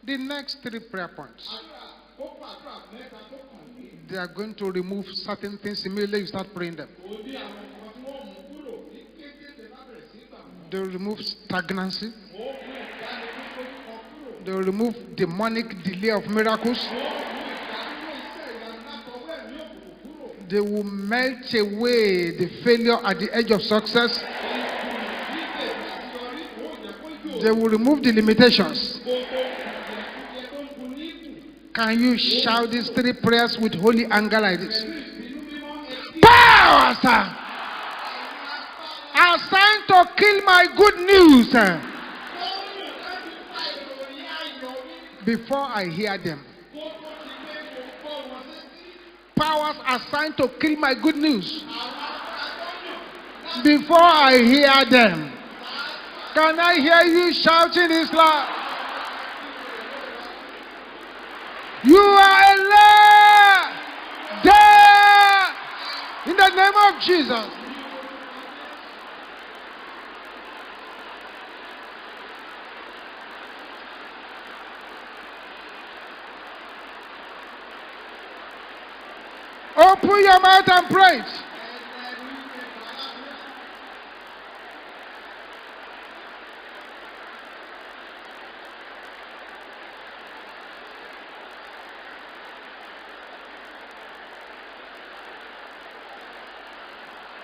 The next 3 prayer points, they are going to remove certain things immediately you start praying them. They will remove stagnancy. They will remove demonic delay of miracles. They will melt away the failure at the edge of success. They will remove the limitations. Can you shout these 3 prayers with holy anger like this? Powers assigned to kill my good news before I hear them. Powers assigned to kill my good news before I hear them. Can I hear you shouting this loud? You are a liar! There! In the name of Jesus. Open your mouth and praise.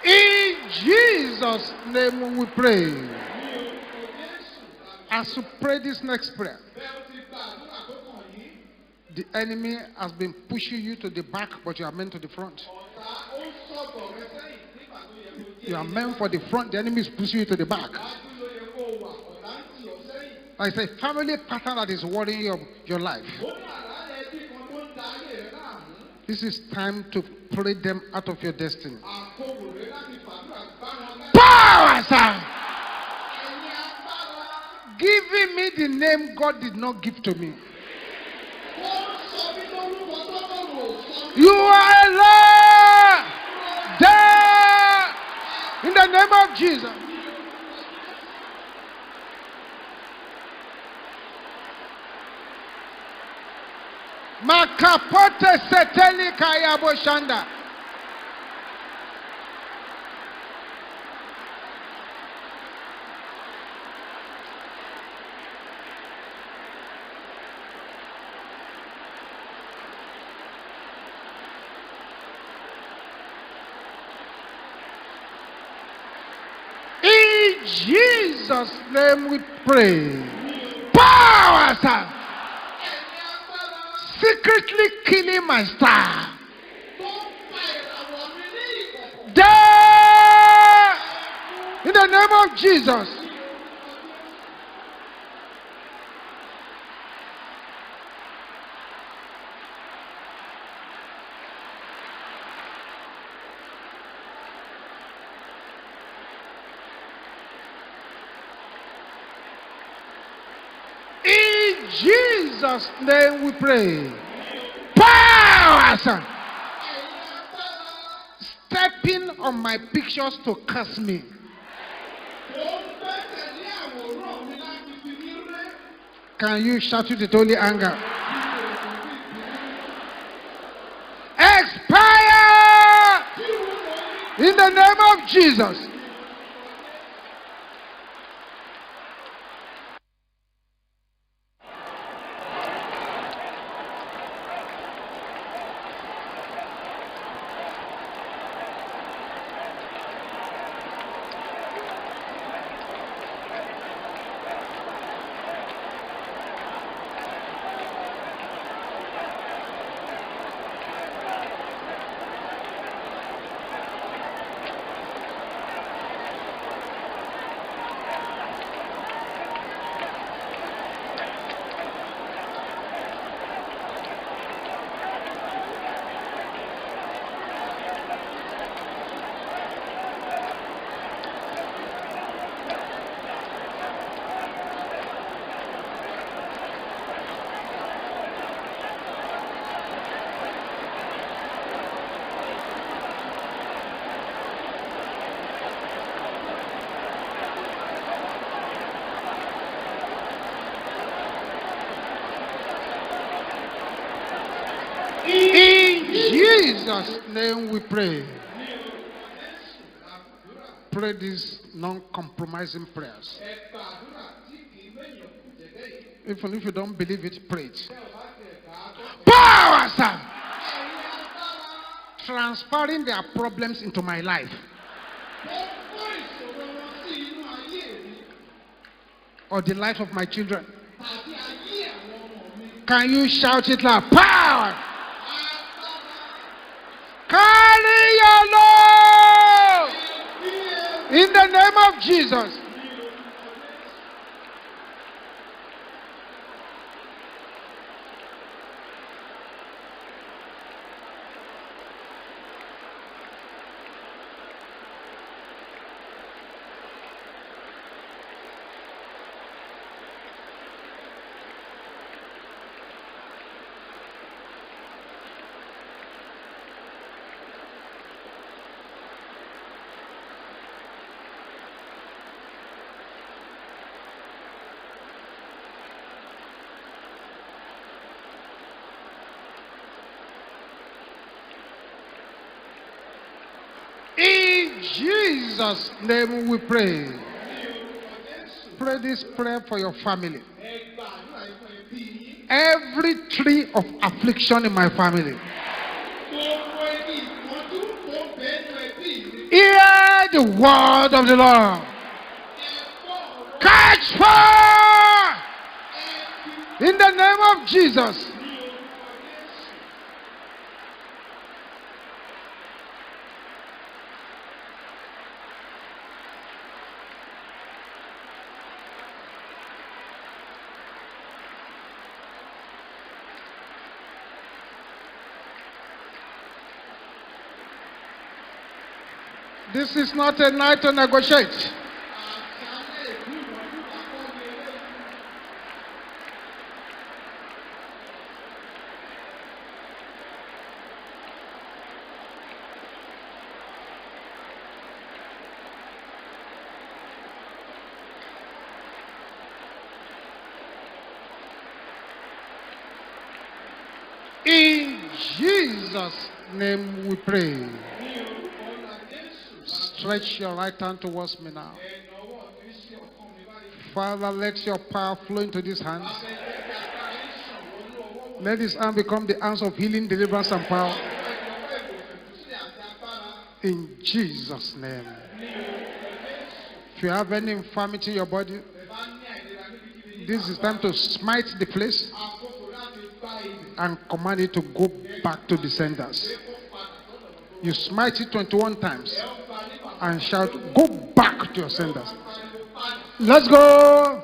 In Jesus' name we pray. As you pray this next prayer, the enemy has been pushing you to the back, but you are meant to the front. You are meant for the front, the enemy is pushing you to the back. It's a family pattern that is worrying your life. This is time to pray them out of your destiny. Powers are giving me the name God did not give to me. You are a liar! There! In the name of Jesus. Makapote seteli kayabo shanda. In Jesus' name we pray. Powers are secretly killing my star. Die in the name of Jesus. In Jesus' name we pray. Powers stepping on my pictures to curse me. Can you shout it with holy anger? Expire in the name of Jesus. Jesus' name we pray. Pray these non-compromising prayers. Even if you don't believe it, pray it. Power, sir. Transferring their problems into my life. Or the life of my children. Can you shout it loud? Power! Carry your load! In the name of Jesus. In Jesus' name we pray. Pray this prayer for your family. Every tree of affliction in my family, hear the word of the Lord. Catch fire! In the name of Jesus. This is not a night to negotiate. In Jesus' name we pray. Stretch your right hand towards me now. Father, let your power flow into these hands. Let this hand become the hands of healing, deliverance, and power. In Jesus' name. If you have any infirmity in your body, this is time to smite the place and command it to go back to the senders. You smite it 21 times and shout, go back to your senders. Let's go.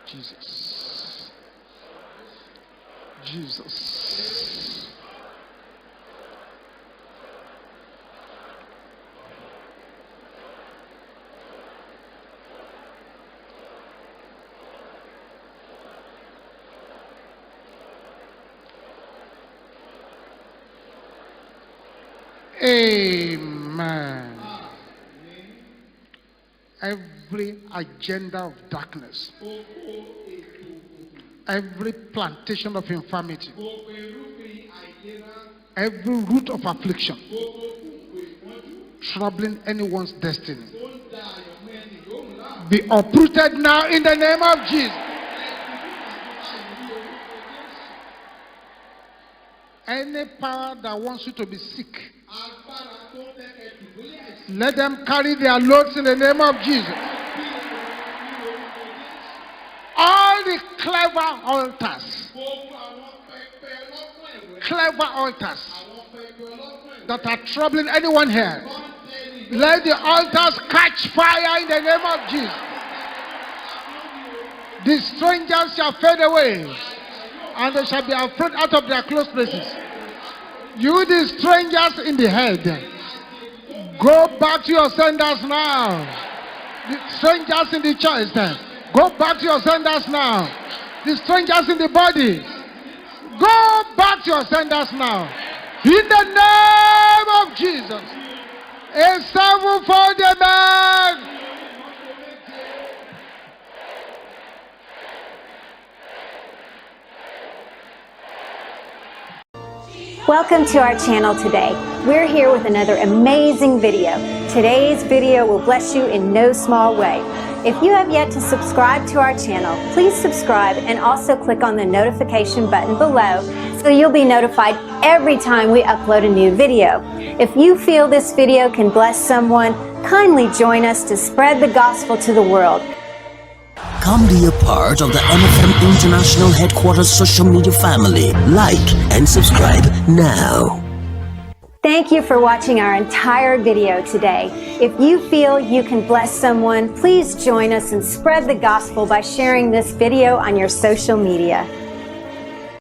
Jesus. Jesus. Amen. Every agenda of darkness, every plantation of infirmity, every root of affliction, troubling anyone's destiny, be uprooted now in the name of Jesus. Any power that wants you to be sick, let them carry their loads in the name of Jesus. All the clever altars that are troubling anyone here, let the altars catch fire in the name of Jesus. The strangers shall fade away, and they shall be afraid out of their close places. You, the strangers in the head, go back to your senders now. The strangers in the church, go back to your senders now. The strangers in the body, go back to your senders now. In the name of Jesus. A sevenfold amen. Welcome to our channel today. We're here with another amazing video. Today's video will bless you in no small way. If you have yet to subscribe to our channel, please subscribe and also click on the notification button below so you'll be notified every time we upload a new video. If you feel this video can bless someone, kindly join us to spread the gospel to the world. Come be a part of the MFM International Headquarters social media family. Like and subscribe now. Thank you for watching our entire video today. If you feel you can bless someone, please join us and spread the gospel by sharing this video on your social media.